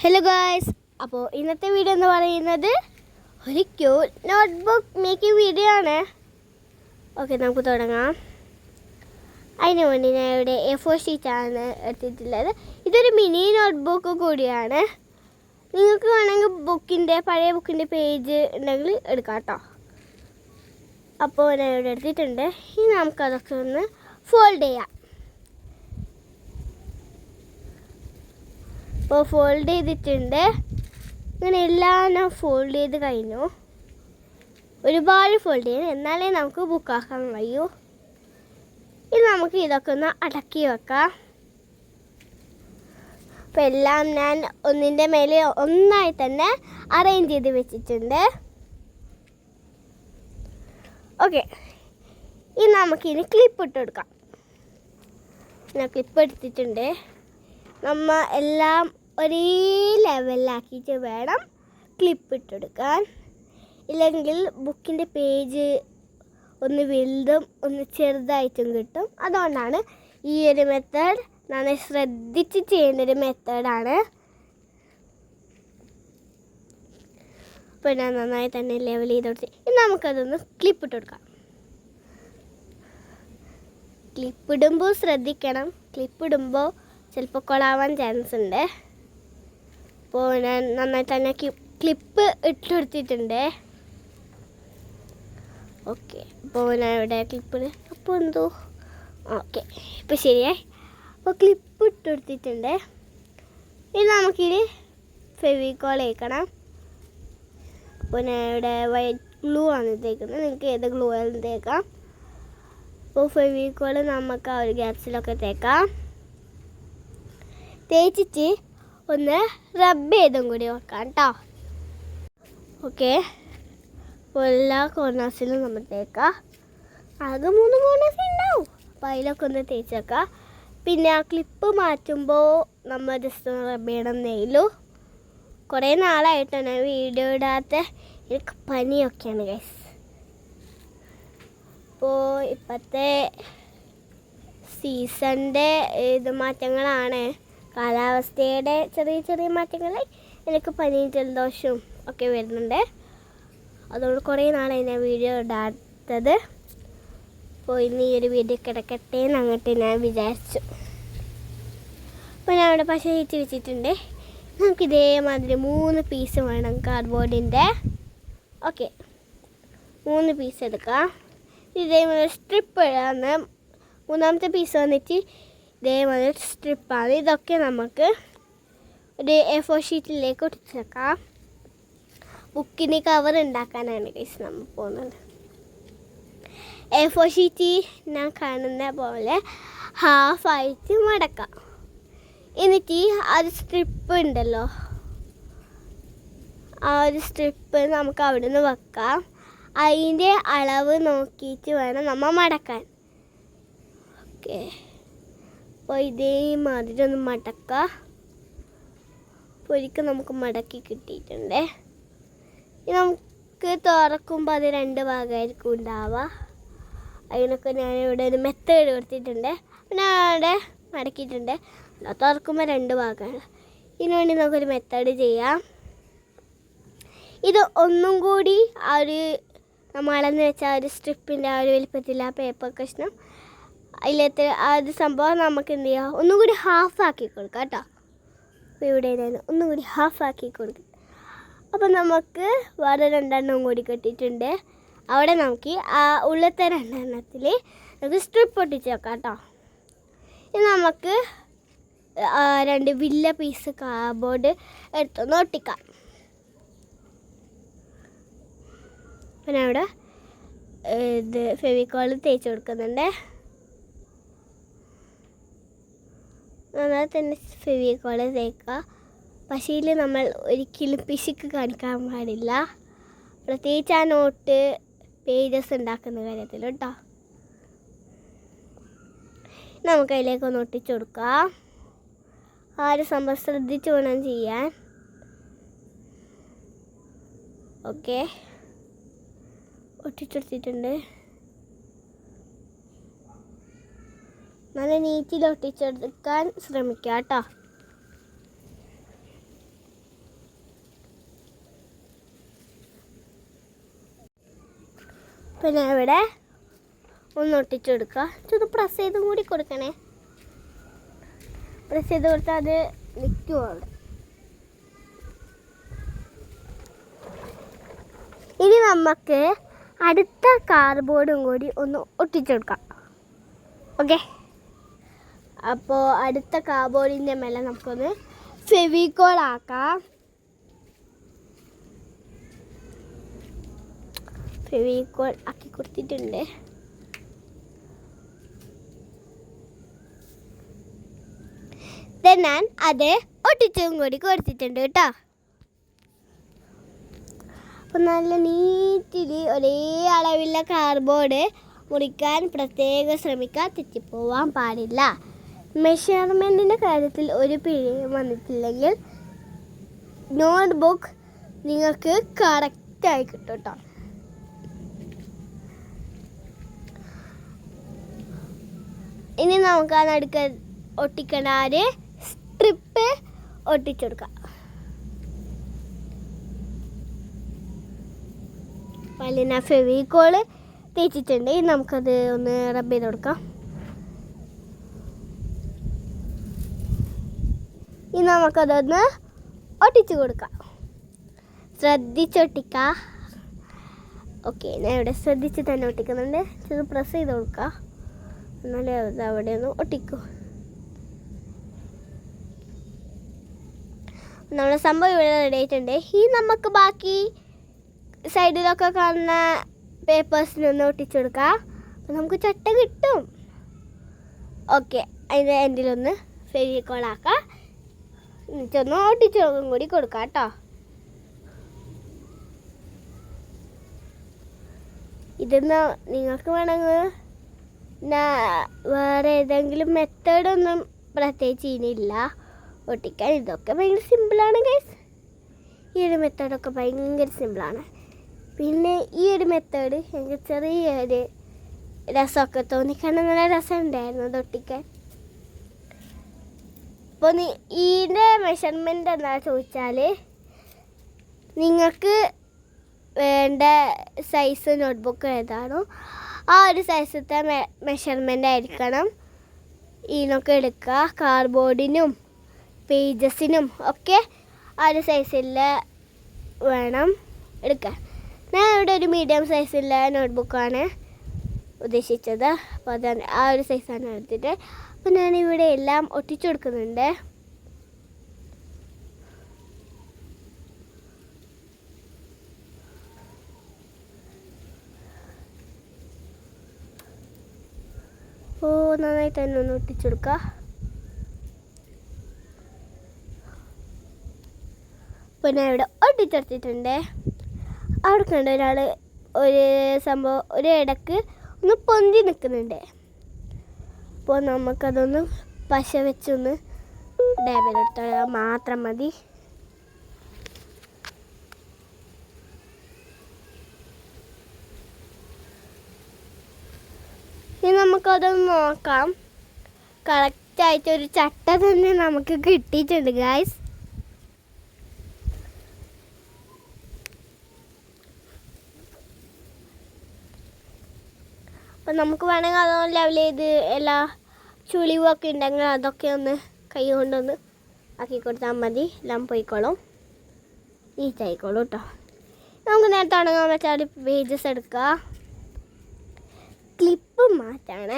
Hello guys, അപ്പോൾ ഇന്നത്തെ video എന്ന് പറയുന്നത് ഒരു ക്യൂട്ട് നോട്ട്ബുക്ക് മേക്കിംഗ് വീഡിയോ ആണ്. ഓക്കെ, നമുക്ക് തുടങ്ങാം. അതിന് വേണ്ടി ഞാൻ ഇവിടെ A4 ഷീറ്റാണ് എടുത്തിട്ടുള്ളത്. ഇതൊരു മിനി നോട്ട്ബുക്ക് കൂടിയാണ്. നിങ്ങൾക്ക് വേണമെങ്കിൽ പഴയ ബുക്കിൻ്റെ പേജ് ഉണ്ടെങ്കിൽ എടുക്കാം കേട്ടോ. അപ്പോൾ ഞാൻ ഇവിടെ എടുത്തിട്ടുണ്ട്. ഇനി നമുക്കതൊക്കെ ഒന്ന് ഫോൾഡ് ചെയ്യാം. അപ്പോൾ ഫോൾഡ് ചെയ്തിട്ടുണ്ട്. ഇങ്ങനെ എല്ലാം ഞാൻ ഫോൾഡ് ചെയ്ത് കഴിഞ്ഞു. ഒരുപാട് ഫോൾഡ് ചെയ്യണം, എന്നാലേ നമുക്ക് ബുക്കാക്കാൻ കഴിയൂ. ഇനി നമുക്ക് ഇതൊക്കെ ഒന്ന് അടക്കി വെക്കാം. അപ്പോൾ എല്ലാം ഞാൻ ഒന്നിൻ്റെ മേലെ ഒന്നായി തന്നെ അറേഞ്ച് ചെയ്ത് വെച്ചിട്ടുണ്ട്. ഓക്കെ, ഇനി നമുക്കിനി ക്ലിപ്പ് ഇട്ട് കൊടുക്കാം. ഞാൻ ക്ലിപ്പ് എടുത്തിട്ടുണ്ട്. നമ്മൾ എല്ലാം ഒരേ ലെവലിലാക്കിയിട്ട് വേണം ക്ലിപ്പ് ഇട്ടെടുക്കാൻ. ഇല്ലെങ്കിൽ ബുക്കിൻ്റെ പേജ് ഒന്ന് വലുതും ഒന്ന് ചെറുതായിട്ടും കിട്ടും. അതുകൊണ്ടാണ് ഈ ഒരു മെത്തേഡ് നന്നായി ശ്രദ്ധിച്ച് ചെയ്യുന്നൊരു മെത്തേഡാണ്. അപ്പോൾ ഞാൻ നന്നായി തന്നെ ലെവൽ ചെയ്ത് കൊടുത്ത് ഇനി നമുക്കതൊന്ന് ക്ലിപ്പ് ഇട്ട് കൊടുക്കാം. ക്ലിപ്പ് ഇടുമ്പോൾ ശ്രദ്ധിക്കണം. ക്ലിപ്പ് ഇടുമ്പോൾ ചിലപ്പോൾ കൊളാവാൻ ചാൻസ് ഉണ്ട്. അപ്പോൾ ഞാൻ നന്നായി തന്നെ ക്ലിപ്പ് ഇട്ടെടുത്തിട്ടുണ്ട്. ഓക്കെ, അപ്പോൾ ഞാൻ ഇവിടെ ക്ലിപ്പ് അപ്പോൾ എന്തോ ഓക്കെ ഇപ്പോൾ ശരിയായി. അപ്പോൾ ക്ലിപ്പ് ഇട്ടെടുത്തിട്ടുണ്ട്. ഇനി നമുക്കിത് ഫെവിക്കോൾ തേക്കണം. അപ്പോൾ ഞാൻ ഇവിടെ വൈറ്റ് ഗ്ലൂ ആണ് തേക്കുന്നത്. നിങ്ങൾക്ക് ഏത് ഗ്ലൂ ആയാലും തേക്കാം. അപ്പോൾ ഫെവിക്കോൾ നമുക്ക് ആ ഒരു ഗ്യാപ്സിലൊക്കെ തേക്കാം. തേച്ചിട്ട് ഒന്ന് റബ്ബ് ചെയ്തും കൂടി വെക്കാം കേട്ടോ. ഓക്കെ, അപ്പോൾ എല്ലാ കോർണേഴ്സിലും നമ്മൾ തേക്കാം. ആകെ 3 കോർണേഴ്സ് ഉണ്ടാവും. അപ്പോൾ അതിലൊക്കെ ഒന്ന് തേച്ച് വെക്കാം. പിന്നെ ആ ക്ലിപ്പ് മാറ്റുമ്പോൾ നമ്മൾ ജസ്റ്റ് ഒന്ന് റബ്ബ് ചെയ്യണം നെയിലു. കുറേ നാളായിട്ടാണ് വീഡിയോ ഇടാത്ത. എനിക്ക് പനിയൊക്കെയാണ് ഗൈസ്. അപ്പോൾ ഇപ്പോഴത്തെ സീസണിൻ്റെ മാറ്റങ്ങളാണ്. കാലാവസ്ഥയുടെ ചെറിയ ചെറിയ മാറ്റങ്ങളിൽ എനിക്ക് പനിയും ജലദോഷവും ഒക്കെ വരുന്നുണ്ട്. അതുകൊണ്ട് കുറേ നാളായി ഞാൻ വീഡിയോ ഇടാത്തത്. അപ്പോൾ ഇന്ന് ഈ ഒരു വീഡിയോ കിടക്കട്ടെ എന്ന് അങ്ങോട്ട് ഞാൻ വിചാരിച്ചു. അപ്പോൾ ഞാൻ അവിടെ പശ തേച്ച് വെച്ചിട്ടുണ്ട്. നമുക്ക് ഇതേമാതിരി 3 പീസ് വേണം കാർഡ്ബോർഡിൻ്റെ. ഓക്കെ, 3 പീസ് എടുക്കാം. ഇതേമാതിരി സ്ട്രിപ്പ് ഇടാന്ന്. 3ാമത്തെ പീസ് വന്നിട്ട് ഇതേമാതിരി സ്ട്രിപ്പാണ്. ഇതൊക്കെ നമുക്ക് ഒരു A4 ഷീറ്റിലേക്ക് ഒട്ടിച്ചേക്കാം. ബുക്കിന് കവർ ഉണ്ടാക്കാനാണ് ഗൈസ് നമ്മൾ പോകുന്നത്. A4 ഷീറ്റ് ഞാൻ കാണുന്ന പോലെ ഹാഫായിട്ട് മടക്കാം. എന്നിട്ട് ആ ഒരു സ്ട്രിപ്പ് ഉണ്ടല്ലോ, ആ ഒരു സ്ട്രിപ്പ് നമുക്ക് അവിടെ നിന്ന് വെക്കാം. അതിൻ്റെ അളവ് നോക്കിയിട്ട് വേണം നമ്മൾ മടക്കാൻ. ഓക്കെ, അപ്പോൾ ഇതേമാതിരി ഒന്ന് മടക്കാം. അപ്പോൾ ഒരിക്കൽ നമുക്ക് മടക്കി കിട്ടിയിട്ടുണ്ട്. ഇനി നമുക്ക് തുറക്കുമ്പോൾ അത് 2 ഭാഗമായിരിക്കും ഉണ്ടാവുക. അതിനൊക്കെ ഞാനിവിടെ ഒരു മെത്തേഡ് കൊടുത്തിട്ടുണ്ട്. പിന്നെ അവിടെ മടക്കിയിട്ടുണ്ട്. തുറക്കുമ്പോൾ 2 ഭാഗമാണ്. ഇതിനു വേണ്ടി നമുക്കൊരു മെത്തേഡ് ചെയ്യാം. ഇത് ഒന്നും കൂടി ആ ഒരു നമ്മൾ അളന്ന് വെച്ച ആ ഒരു സ്ട്രിപ്പിൻ്റെ ആ ഒരു വലിപ്പത്തിൽ ആ പേപ്പർ കഷ്ണം അതിലത്തെ ആ ഒരു സംഭവം നമുക്ക് എന്ത് ചെയ്യാം, ഒന്നും കൂടി ഹാഫാക്കി കൊടുക്കാം കേട്ടോ. അപ്പോൾ ഇവിടെ ഒന്നും കൂടി ഹാഫാക്കി കൊടുക്കും. അപ്പോൾ നമുക്ക് വേറെ 2 കൂടി കെട്ടിയിട്ടുണ്ട്. അവിടെ നമുക്ക് ആ ഉള്ളത്തെ 2 നമുക്ക് സ്ട്രിപ്പ് ഒട്ടിച്ച് വെക്കാം കേട്ടോ. ഇനി നമുക്ക് 2 വലിയ പീസ് കാർഡ്ബോർഡ് എടുത്തൊന്ന് ഒട്ടിക്കാം. പിന്നെ അവിടെ ഇത് ഫെവിക്കോൾ തേച്ച് കൊടുക്കുന്നുണ്ട്. നന്നായി തന്നെ ഫെവിക്കോൾ തേക്കുക. പക്ഷേ ഇതിൽ നമ്മൾ ഒരിക്കലും പിശുക്ക് കാണിക്കാൻ പാടില്ല, പ്രത്യേകിച്ച് ആ നോട്ട് പേജസ് ഉണ്ടാക്കുന്ന കാര്യത്തിൽ കേട്ടോ. നമുക്ക് അതിലേക്കൊന്ന് ഒട്ടിച്ചു കൊടുക്കാം. ആ ഒരു സംഭവം ശ്രദ്ധിച്ച് വേണം ചെയ്യാൻ. ഓക്കെ, ഒട്ടിച്ചെടുത്തിട്ടുണ്ട്. നല്ല നീറ്റിൽ ഒട്ടിച്ചെടുക്കാൻ ശ്രമിക്കുക കേട്ടോ. പിന്നെ ഇവിടെ ഒന്ന് ഒട്ടിച്ചു കൊടുക്കുക. ഇത് പ്രസ് ചെയ്തും കൂടി കൊടുക്കണേ. പ്രസ് ചെയ്ത് കൊടുത്താൽ അത് നിൽക്കും അവിടെ. ഇനി നമുക്ക് അടുത്ത കാർഡ്ബോർഡും കൂടി ഒന്ന് ഒട്ടിച്ചെടുക്കാം. ഓക്കെ, അപ്പോൾ അടുത്ത കാർഡ്ബോർഡിൻ്റെ മേലെ നമുക്കൊന്ന് ഫെവിക്കോൾ ആക്കാം. ഫെവിക്കോൾ ആക്കി കൊടുത്തിട്ടുണ്ട്. ഞാൻ അത് ഒട്ടിച്ചും കൂടി കൊടുത്തിട്ടുണ്ട് കേട്ടോ. അപ്പം നല്ല നീറ്റിൽ ഒരേ അളവിലുള്ള കാർഡ്ബോർഡ് മുറിക്കാൻ പ്രത്യേകം ശ്രമിക്കുക. തെറ്റിപ്പോവാൻ പാടില്ല. മെഷർമെൻറ്റിൻ്റെ കാര്യത്തിൽ ഒരു പിഴയും വന്നിട്ടില്ലെങ്കിൽ നോട്ട്ബുക്ക് നിങ്ങൾക്ക് കറക്റ്റായി കിട്ടും കേട്ടോ. ഇനി നമുക്ക് ആ നടുക്ക ഒട്ടിക്കണ ഒരു സ്ട്രിപ്പ് ഒട്ടിച്ചെടുക്കാം. പല്ലിന ഫെവിക്കോള് തേച്ചിട്ടുണ്ട്. നമുക്കത് ഒന്ന് റബ്ബ് ചെയ്ത് കൊടുക്കാം. ഇനി നമുക്കതൊന്ന് ഒട്ടിച്ചു കൊടുക്കാം. ശ്രദ്ധിച്ചൊട്ടിക്കാം. ഓക്കെ, ഞാൻ ഇവിടെ ശ്രദ്ധിച്ച് തന്നെ ഒട്ടിക്കുന്നുണ്ട്. ഇത് പ്രസ് ചെയ്ത് കൊടുക്കാം. എന്നാലേ അത് അവിടെ ഒന്ന് ഒട്ടിക്കൂ. നമ്മുടെ സംഭവം ഇവിടെ റെഡി ആയിട്ടുണ്ട്. ഈ നമുക്ക് ബാക്കി സൈഡിലൊക്കെ കാണുന്ന പേപ്പേഴ്സിനൊന്ന് ഒട്ടിച്ചെടുക്കാം. അപ്പം നമുക്ക് ചട്ട കിട്ടും. ഓക്കെ, അതിൻ്റെ എൻഡിലൊന്ന് ഫെവിക്കോളാക്കാം. എന്നിട്ടൊന്ന് ഒട്ടിച്ചെടുക്കും കൂടി കൊടുക്കാം കേട്ടോ. ഇതൊന്ന് നിങ്ങൾക്ക് വേണമെങ്കിൽ വേറെ ഏതെങ്കിലും മെത്തേഡൊന്നും പ്രത്യേകിച്ച് ഇനിയില്ല ഒട്ടിക്കാൻ. ഇതൊക്കെ ഭയങ്കര സിമ്പിളാണ് ഗൈസ്. ഈ ഒരു മെത്തേഡൊക്കെ ഭയങ്കര സിമ്പിളാണ്. പിന്നെ ഈ ഒരു മെത്തേഡ് എനിക്ക് ചെറിയൊരു രസമൊക്കെ തോന്നി. കാരണം നല്ല രസമുണ്ടായിരുന്നു അത് ഒട്ടിക്കാൻ. അപ്പോൾ ഇതിൻ്റെ മെഷർമെൻറ്റ് എന്താ ചോദിച്ചാൽ നിങ്ങൾക്ക് വേണ്ട സൈസ് നോട്ട്ബുക്ക് ഏതാണോ ആ ഒരു സൈസത്തെ മെഷർമെൻ്റ് ആയിരിക്കണം ഇതിനൊക്കെ എടുക്കുക. കാർഡ്ബോർഡിനും പേജസിനും ഒക്കെ ആ ഒരു സൈസിൽ വേണം എടുക്കാൻ. ഞാൻ ഇവിടെ ഒരു മീഡിയം സൈസുള്ള നോട്ട്ബുക്കാണ് ഉദ്ദേശിച്ചത്. അപ്പോൾ അതാണ് ആ ഒരു സൈസാണ് എടുത്തിട്ട്. അപ്പോൾ ഞാനിവിടെ എല്ലാം ഒട്ടിച്ചു കൊടുക്കുന്നുണ്ട്. നന്നായി തന്നെ ഒന്ന് ഒട്ടിച്ചു കൊടുക്കുക. അപ്പോൾ ഞാൻ ഇവിടെ ഒട്ടിച്ചെടുത്തിട്ടുണ്ട്. അവിടെ കണ്ട ഒരാൾ ഒരു സംഭവം ഒരു ഇടക്ക് ഒന്ന് പൊന്തി നിൽക്കുന്നുണ്ട്. അപ്പോൾ നമുക്കതൊന്ന് പശ വെച്ചൊന്ന് ഡാബിലെടുത്താൽ മാത്രം മതി. ഇനി നമുക്കതൊന്ന് നോക്കാം. കറക്റ്റായിട്ടൊരു ചട്ട തന്നെ നമുക്ക് കിട്ടിയിട്ടുണ്ട് ഗായ്സ്. അപ്പം നമുക്ക് വേണമെങ്കിൽ അതൊന്ന് ലെവൽ ചെയ്ത് എല്ലാ ചുളിവൊക്കെ ഉണ്ടെങ്കിൽ അതൊക്കെ ഒന്ന് കൈ കൊണ്ടൊന്ന് ആക്കി കൊടുത്താൽ മതി. എല്ലാം പോയിക്കോളും, നീറ്റായിക്കോളും കേട്ടോ. നമുക്ക് നേരത്തെ തുടങ്ങാൻ വെച്ചാൽ പേജസ് എടുക്കുക. ക്ലിപ്പ് മാറ്റാണ്,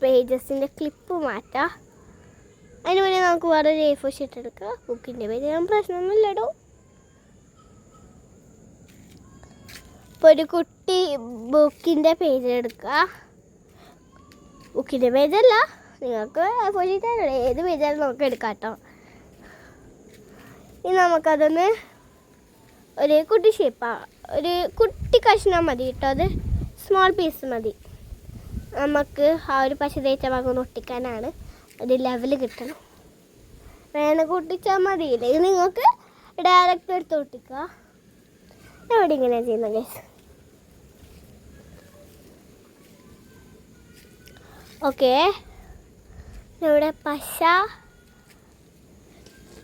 പേജസിൻ്റെ ക്ലിപ്പ് മാറ്റാം. അതിന് വേണ്ടി നമുക്ക് വേറെ ഒരു A4 ഷീറ്റ് എടുക്കുക. ബുക്കിൻ്റെ പേജ് ഞാൻ പ്രശ്നമൊന്നുമില്ല കേട്ടോ. ഇപ്പോൾ ഒരു കുട്ടി ബുക്കിൻ്റെ പേജ് എടുക്കുക. ബുക്കിൻ്റെ പേജല്ല, നിങ്ങൾക്ക് A4 ഷീറ്റ് ഏത് പേജാലും നമുക്ക് എടുക്കാം കേട്ടോ. ഇനി നമുക്കതൊന്ന് ഒരു കുട്ടി ഷേപ്പാണ്, ഒരു കുട്ടി കഷ്ണം മതി കേട്ടോ. അത് സ്മോൾ പീസ് മതി. നമുക്ക് ആ ഒരു പശ തേച്ച ഭാഗം ഒന്ന് ഒട്ടിക്കാനാണ്. ഒരു ലെവൽ കിട്ടണം. വേണമെങ്കിൽ ഒട്ടിച്ചാൽ മതി, ഇല്ലെങ്കിൽ നിങ്ങൾക്ക് ഡയറക്റ്റ് എടുത്ത് ഒട്ടിക്കുക. ഇവിടെ ഇങ്ങനെ ചെയ്യുന്ന ഗൈസ്. ഓക്കെ, ഇവിടെ പശ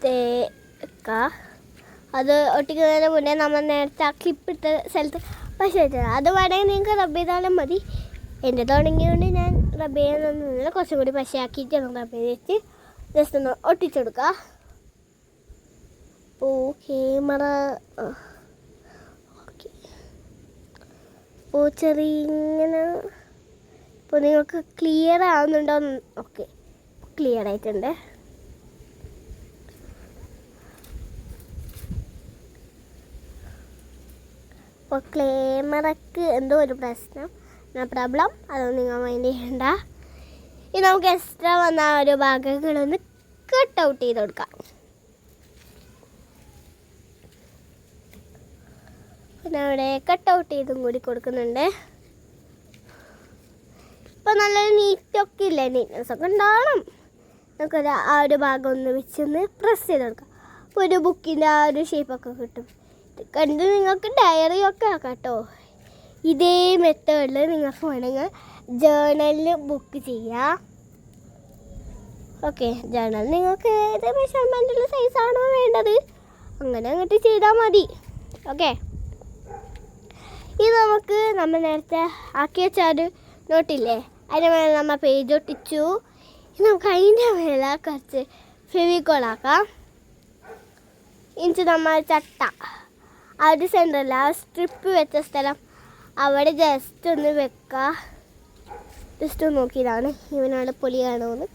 തേക്കുക. അത് ഒട്ടിക്കുന്നതിന് മുന്നേ നമ്മൾ നേരത്തെ ആ ക്ലിപ്പിട്ട സ്ഥലത്ത് പക്ഷേ അത് വേണമെങ്കിൽ നിങ്ങൾക്ക് റബ്ബ് ചെയ്താലും മതി. എൻ്റെ തുടങ്ങിയതുകൊണ്ട് ഞാൻ റബ്ബ് ചെയ്യാനൊന്നുമില്ല, കുറച്ചും കൂടി പശയാക്കിയിട്ട് റബ്ബ് ചെയ്തിട്ട് ജസ്റ്റ് ഒന്ന് ഒട്ടിച്ചെടുക്കുക. അപ്പോൾ ക്യാമറ ഓക്കെ, അപ്പോൾ ഇങ്ങനെ ഇപ്പോൾ നിങ്ങൾക്ക് ക്ലിയർ ആവുന്നുണ്ടോ? ഓക്കെ, ക്ലിയർ ആയിട്ടുണ്ട്. അപ്പോൾ ക്യാമറക്ക് എന്തോ ഒരു പ്രശ്നം, പ്രോബ്ലം, അതൊന്നും നിങ്ങൾ മൈൻഡ് ചെയ്യണ്ട. ഇനി നമുക്ക് എക്സ്ട്രാ വന്ന ഒരു ഭാഗങ്ങളൊന്ന് കട്ട് ഔട്ട് ചെയ്ത് കൊടുക്കാം. പിന്നെ അവിടെ കട്ട് ഔട്ട് ചെയ്തും കൂടി കൊടുക്കുന്നുണ്ട്. ഇപ്പോൾ നല്ലൊരു നീറ്റൊക്കെ ഇല്ലേ, നീറ്റ്നെസ്സൊക്കെ ഉണ്ടാവണം. നമുക്കൊരു ആ ഒരു ഭാഗം ഒന്ന് വെച്ചൊന്ന് പ്രസ് ചെയ്ത് കൊടുക്കാം. അപ്പോൾ ഒരു ബുക്കിൻ്റെ ആ ഒരു ഷേപ്പൊക്കെ കിട്ടും. ഇത് കണ്ട് നിങ്ങൾക്ക് ഡയറിയൊക്കെ ആക്കാം കേട്ടോ. ഇതേ മെത്തേഡിൽ നിങ്ങൾക്ക് വേണമെങ്കിൽ ജേർണലിൽ ബുക്ക് ചെയ്യാം. ഓക്കെ, ജേർണൽ നിങ്ങൾക്ക് ഏത് മെഷർമെൻറ്റിലുള്ള സൈസാണോ വേണ്ടത് അങ്ങനെ അങ്ങോട്ട് ചെയ്താൽ മതി. ഓക്കെ, ഇത് നമുക്ക് നമ്മൾ നേരത്തെ ആക്കി വെച്ച ഒരു നോട്ടില്ലേ, അതിൻ്റെ മേലെ നമ്മൾ പേജ് ഒട്ടിച്ചു. ഇനി നമുക്ക് അതിൻ്റെ മേലെ കുറച്ച് ഫെവിക്കോളാക്കാം. ഇഞ്ച് നമ്മൾ ചട്ട ആ ഒരു സെൻറ്ററിൽ ആ സ്ട്രിപ്പ് വെച്ച സ്ഥലം അവിടെ ജസ്റ്റ് ഒന്ന് വെക്കുക. ജസ്റ്റ് ഒന്ന് നോക്കിയതാണ് ഇവനാണ് പൊളിയാണോന്ന്.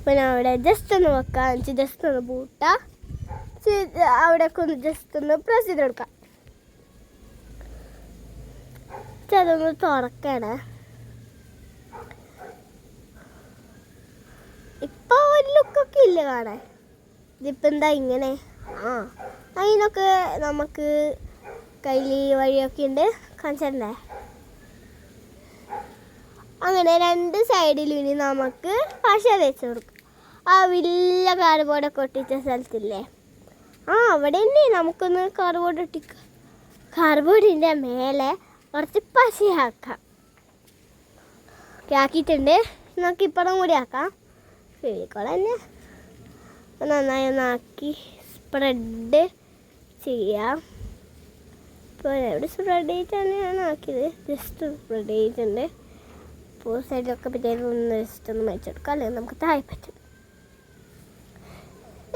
പിന്നെ അവിടെ ജസ്റ്റ് ഒന്ന് വെക്കുക, എന്നിട്ട് ജസ്റ്റ് ഒന്ന് പൂട്ടുക. അവിടെയൊക്കെ ഒന്ന് ജസ്റ്റ് ഒന്ന് പ്രസ് ചെയ്ത് കൊടുക്കാം. അതൊന്ന് തുറക്കണേ. ഇപ്പോൾ ഒരു ലുക്കൊക്കെ ഇല്ല കാണാൻ. ഇതിപ്പോൾ എന്താ ഇങ്ങനെ? അതിനൊക്കെ നമുക്ക് കയ്യിൽ വഴിയൊക്കെ ഉണ്ട്, കാണിച്ചിട്ടുണ്ടേ. അങ്ങനെ രണ്ട് സൈഡിലും ഇനി നമുക്ക് പശ തേച്ച് കൊടുക്കും. ആ വലിയ കാർഡ്ബോർഡൊക്കെ ഒട്ടിച്ച സ്ഥലത്തില്ലേ, അവിടെ തന്നെ നമുക്കൊന്ന് കാർഡ്ബോർഡ് ഒട്ടിക്കാം. കാർഡ്ബോർഡിൻ്റെ മേലെ കുറച്ച് പശയാക്കാം. ആക്കിയിട്ടുണ്ട്. നമുക്ക് ഇപ്പുറം കൂടി ആക്കാം. ഫെവിക്കോൾ തന്നെ നന്നായി ഒന്നാക്കി സ്പ്രെഡ് ചെയ്യാം. ഇപ്പോൾ എവിടെ സ്പ്രെഡ് ചെയ്തിട്ടാണ് ഞാൻ ആക്കിയത്, ജസ്റ്റ് സ്പ്രെഡ് ചെയ്തിട്ടുണ്ട്. അപ്പോൾ സൈഡിലൊക്കെ പറ്റിയൊന്ന് ജസ്റ്റ് ഒന്ന് വെച്ചെടുക്കാം, അല്ലെങ്കിൽ നമുക്ക് താഴെ പറ്റും.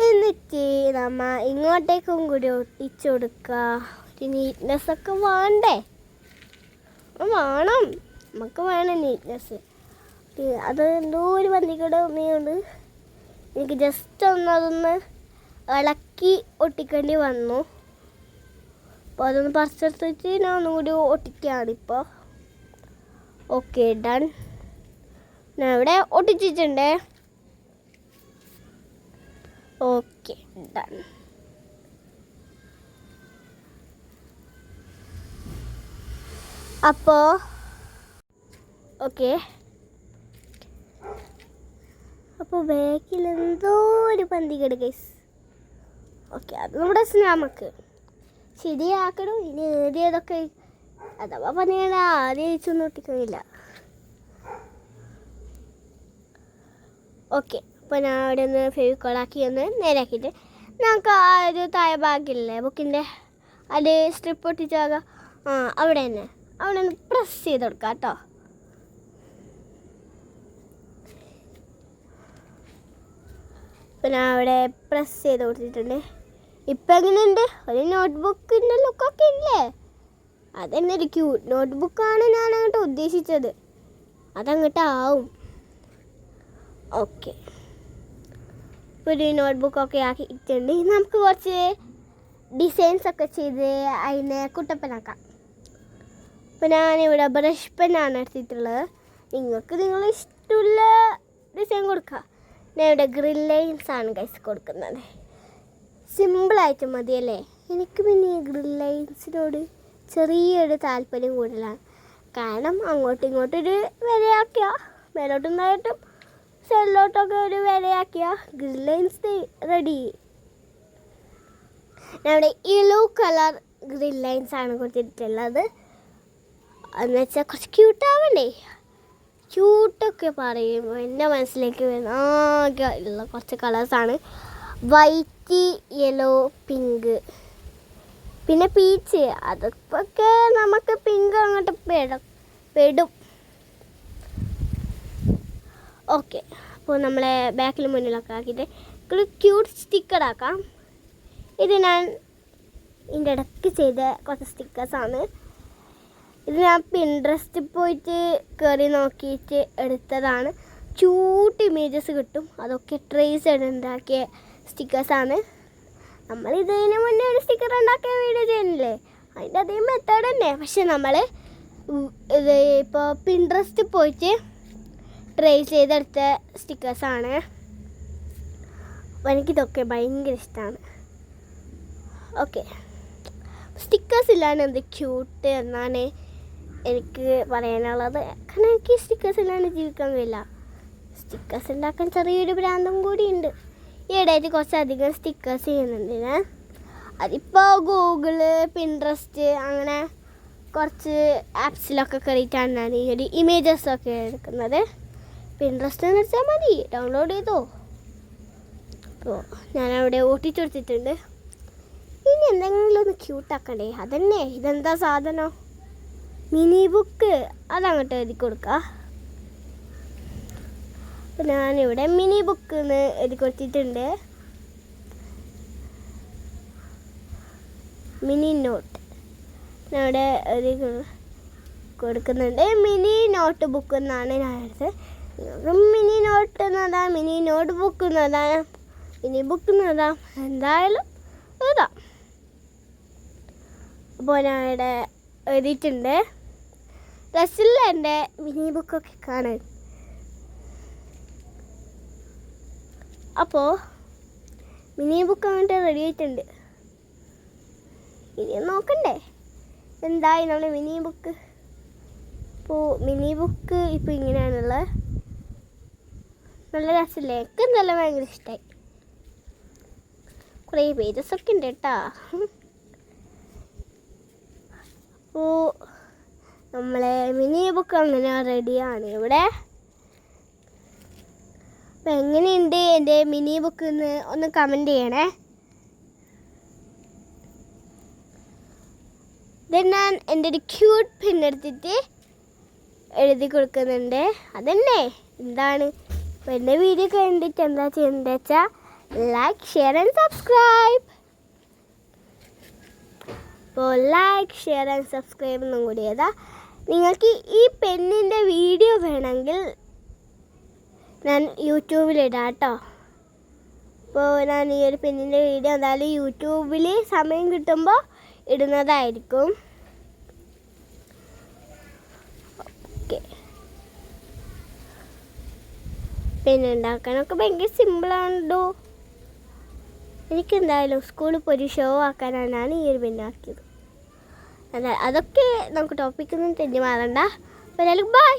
എന്നിട്ട് നമ്മൾ ഇങ്ങോട്ടേക്കും കൂടി ഒട്ടിച്ചു കൊടുക്കുക. ഒരു നീറ്റ്നെസ്സൊക്കെ വേണ്ടേ? വേണം, നമുക്ക് വേണം നീറ്റ്നെസ്. അത് എന്തോ ഒരു പന്തിക്കൂടെ ഒന്നുകൊണ്ട് എനിക്ക് ജസ്റ്റ് അതൊന്ന് ഇളക്കി ഒട്ടിക്കേണ്ടി വന്നു. അപ്പോൾ അതൊന്ന് പറിച്ചെടുത്തിട്ട് ഞാൻ ഒന്നും കൂടി ഒട്ടിക്കുകയാണിപ്പോൾ. Okay, done. ഞാൻ ഇവിടെ ഒട്ടിച്ചിട്ടുണ്ട്. Okay, done. അപ്പോൾ ഓക്കെ, അപ്പോൾ ബാക്കിൽ എന്തോ ഒരു പന്തികേട് ഗൈസ്. ഓക്കെ, അത് നമ്മുടെ നമുക്ക് ശരിയാക്കണം. ഇനി ഏതൊക്കെ അഥവാ പണിയാണ് ആദ്യം അയച്ചൊന്നും ഒട്ടിക്കുന്നില്ല. ഓക്കെ, അപ്പോൾ ഞാൻ അവിടെ ഒന്ന് ഫെവിക്കോളാക്കി ഒന്ന് നേരാക്കിയിട്ട് നമുക്ക് ആ ഒരു താഴെ ഭാഗമില്ലേ ബുക്കിൻ്റെ, അത് സ്ട്രിപ്പ് ഒട്ടിച്ചാകാം. അവിടെ തന്നെ അവിടെ ഒന്ന് പ്രസ് ചെയ്ത് കൊടുക്കാം കേട്ടോ. പിന്നെ അവിടെ പ്രസ് ചെയ്ത് കൊടുത്തിട്ടുണ്ട്. ഇപ്പം എങ്ങനെയുണ്ട്? ഒരു നോട്ട്ബുക്കിൻ്റെ ലുക്കൊക്കെ ഇല്ലേ? അതന്നെ ഒരു ക്യൂട്ട് നോട്ട്ബുക്കാണ് ഞാൻ അങ്ങോട്ട് ഉദ്ദേശിച്ചത്. അതങ്ങോട്ട് ആവും. ഓക്കെ, ഇപ്പോൾ ഒരു നോട്ട്ബുക്കൊക്കെ ആക്കിയിട്ടുണ്ട്. നമുക്ക് കുറച്ച് ഡിസൈൻസൊക്കെ ചെയ്ത് അതിനെ കുട്ടപ്പനാക്കാം. അപ്പോൾ ഞാനിവിടെ ബ്രഷ് പെന്നാണ് എടുത്തിട്ടുള്ളത്. നിങ്ങൾക്ക് നിങ്ങൾ ഇഷ്ടമുള്ള ഡിസൈൻ കൊടുക്കാം. ഞാൻ ഇവിടെ ഗ്രിൽ ലൈൻസാണ് ഗൈസ് കൊടുക്കുന്നത്. സിമ്പിളായിട്ട് മതിയല്ലേ? എനിക്ക് പിന്നെ ഈ ഗ്രിൽ ലൈൻസിനോട് ചെറിയൊരു താല്പര്യം കൂടുതലാണ്. കാരണം അങ്ങോട്ടും ഇങ്ങോട്ടൊരു വരയാക്കിയ മേലോട്ടും താഴോട്ടും സൈഡിലോട്ടൊക്കെ ഒരു വരയാക്കിയ ഗ്രിൽ ലൈൻസ് റെഡി. ഞാൻ ഇവിടെ യെല്ലോ കളർ ഗ്രിൽ ലൈൻസാണ് കൊടുത്തിട്ടുള്ളത്. എന്ന് വെച്ചാൽ കുറച്ച് ക്യൂട്ടാവണ്ടേ? ക്യൂട്ടൊക്കെ പറയുമ്പോൾ എൻ്റെ മനസ്സിലേക്ക് വരുന്ന ആകെ ഉള്ള കുറച്ച് കളേഴ്സാണ് വൈറ്റ്, യെല്ലോ, പിങ്ക്. പിന്നെ പീച്ച് അതൊക്കെ നമുക്ക് പിങ്ക് അങ്ങോട്ട് പെടും. ഓക്കെ, അപ്പോൾ നമ്മളെ ബാക്കിൽ മുന്നിലൊക്കെ ആക്കിയിട്ട് ഒരു ക്യൂട്ട് സ്റ്റിക്കർ ആക്കാം. ഇത് ഞാൻ ഇതിൻ്റെ ഇടയ്ക്ക് ചെയ്ത കുറച്ച് സ്റ്റിക്കേഴ്സാണ്. ഇത് ഞാൻ പിൻട്രസ്റ്റിൽ പോയിട്ട് കയറി നോക്കിയിട്ട് എടുത്തതാണ്. ക്യൂട്ട് ഇമേജസ് കിട്ടും. അതൊക്കെ ട്രേസ് ഉണ്ടാക്കിയ സ്റ്റിക്കേഴ്സാണ്. നമ്മൾ ഇതിന് മുന്നേ ഒരു സ്റ്റിക്കർ ഉണ്ടാക്കിയ വീഡിയോ ചെയ്യുന്നില്ലേ, അതിൻ്റെ അതേ മെത്തേഡ് തന്നെ. പക്ഷെ നമ്മൾ ഇത് ഇപ്പോൾ പിൻട്രസ്റ്റിൽ പോയിട്ട് ട്രേസ് ചെയ്തെടുത്ത സ്റ്റിക്കേഴ്സാണ്. അപ്പോൾ എനിക്കിതൊക്കെ ഭയങ്കര ഇഷ്ടമാണ്. ഓക്കെ, സ്റ്റിക്കേഴ്സ് ഇല്ലാണ്ട് എന്ത് ക്യൂട്ട് എന്നാണ് എനിക്ക് പറയാനുള്ളത്. കാരണം എനിക്ക് സ്റ്റിക്കേഴ്സ് ഇല്ലാണ്ട് ജീവിക്കാൻ കഴിയില്ല. സ്റ്റിക്കേഴ്സ് ഉണ്ടാക്കാൻ ചെറിയൊരു ഭ്രാന്തം കൂടിയുണ്ട്. ഈയിടെയായിട്ട് കുറച്ചധികം സ്റ്റിക്കേഴ്സ് ചെയ്യുന്നുണ്ട് ഞാൻ. അതിപ്പോൾ ഗൂഗിള്, പിൻട്രസ്റ്റ് അങ്ങനെ കുറച്ച് ആപ്സിലൊക്കെ കയറിയിട്ടാണ് ഞാൻ ഈ ഒരു ഇമേജസൊക്കെ എടുക്കുന്നത്. പിൻട്രസ്റ്റ് എന്ന് വെച്ചാൽ മതി, ഡൗൺലോഡ് ചെയ്തോ. അപ്പോൾ ഞാനവിടെ ഒട്ടിച്ചെടുത്തിട്ടുണ്ട്. ഇനി എന്തെങ്കിലും ഒന്ന് ക്യൂട്ടാക്കണ്ടേ, അതന്നെ. ഇതെന്താ സാധനം? Mini book. അതങ്ങോട്ട് എഴുതി കൊടുക്കുക. അപ്പോൾ ഞാനിവിടെ മിനി ബുക്ക് എന്ന് എഴുതി കൊടുത്തിട്ടുണ്ട്. മിനി നോട്ട് ഞാനിവിടെ എഴുതി കൊടുക്കുന്നുണ്ട്. മിനി നോട്ട് ബുക്ക് എന്നാണ് ഞാൻ എടുത്തത്. മിനി നോട്ട് എന്നതാ, മിനി നോട്ട് ബുക്ക് എന്നതാ, മിനി ബുക്ക് എന്നതാ, എന്തായാലും എഴുതാം. അപ്പോൾ ഞാനിവിടെ എഴുതിയിട്ടുണ്ട്. ഡ്രസ്സിൽ എൻ്റെ മിനി ബുക്കൊക്കെ കാണാൻ. അപ്പോൾ മിനി ബുക്ക് അങ്ങോട്ട് റെഡി ആയിട്ടുണ്ട്. ഇനി നോക്കണ്ടേ എന്തായി നമ്മുടെ മിനി ബുക്ക്. അപ്പോൾ മിനി ബുക്ക് ഇപ്പോൾ ഇങ്ങനെയാണുള്ളത്. നല്ല രസമില്ലേ? എനിക്ക് നല്ല ഭയങ്കര ഇഷ്ടമായി. കുറേ പേജസൊക്കെ ഉണ്ട് കേട്ടോ. അപ്പോൾ നമ്മളെ മിനി ബുക്ക് അങ്ങനെ റെഡിയാണ് ഇവിടെ. അപ്പോൾ എങ്ങനെയുണ്ട് എൻ്റെ മിനി ബുക്ക് എന്ന് ഒന്ന് കമൻറ്റ് ചെയ്യണേ. ഇത് ഞാൻ എൻ്റെ ഒരു ക്യൂട്ട് പിന്നെടുത്തിട്ട് എഴുതി കൊടുക്കുന്നുണ്ട്. അതന്നെ എന്താണ്. അപ്പോൾ എൻ്റെ വീഡിയോ കണ്ടിട്ട് എന്താ ചെയ്യേണ്ടത് വെച്ചാൽ ലൈക്ക്, ഷെയർ ആൻഡ് സബ്സ്ക്രൈബ്. അപ്പോൾ ലൈക്ക്, ഷെയർ ആൻഡ് സബ്സ്ക്രൈബ് എന്നും കൂടി ചെയ്താൽ നിങ്ങൾക്ക് ഈ പെന്നിൻ്റെ വീഡിയോ വേണമെങ്കിൽ ഞാൻ യൂട്യൂബിലിടാം കേട്ടോ. അപ്പോൾ ഞാൻ ഈ ഒരു പെന്നിൻ്റെ വീഡിയോ എന്തായാലും യൂട്യൂബിൽ സമയം കിട്ടുമ്പോൾ ഇടുന്നതായിരിക്കും. ഓക്കെ, പെണ്ണുണ്ടാക്കാനൊക്കെ ഭയങ്കര സിമ്പിളാണല്ലോ. എനിക്കെന്തായാലും സ്കൂളിൽ പോയി ഒരു ഷോ ആക്കാനാണ് ഞാൻ ഈ ഒരു പെണ്ണാക്കിയത്. അതൊക്കെ നമുക്ക് ടോപ്പിക്കൊന്നും തെഞ്ഞു മാറണ്ട. അപ്പോൾ എല്ലാവർക്കും ബൈ.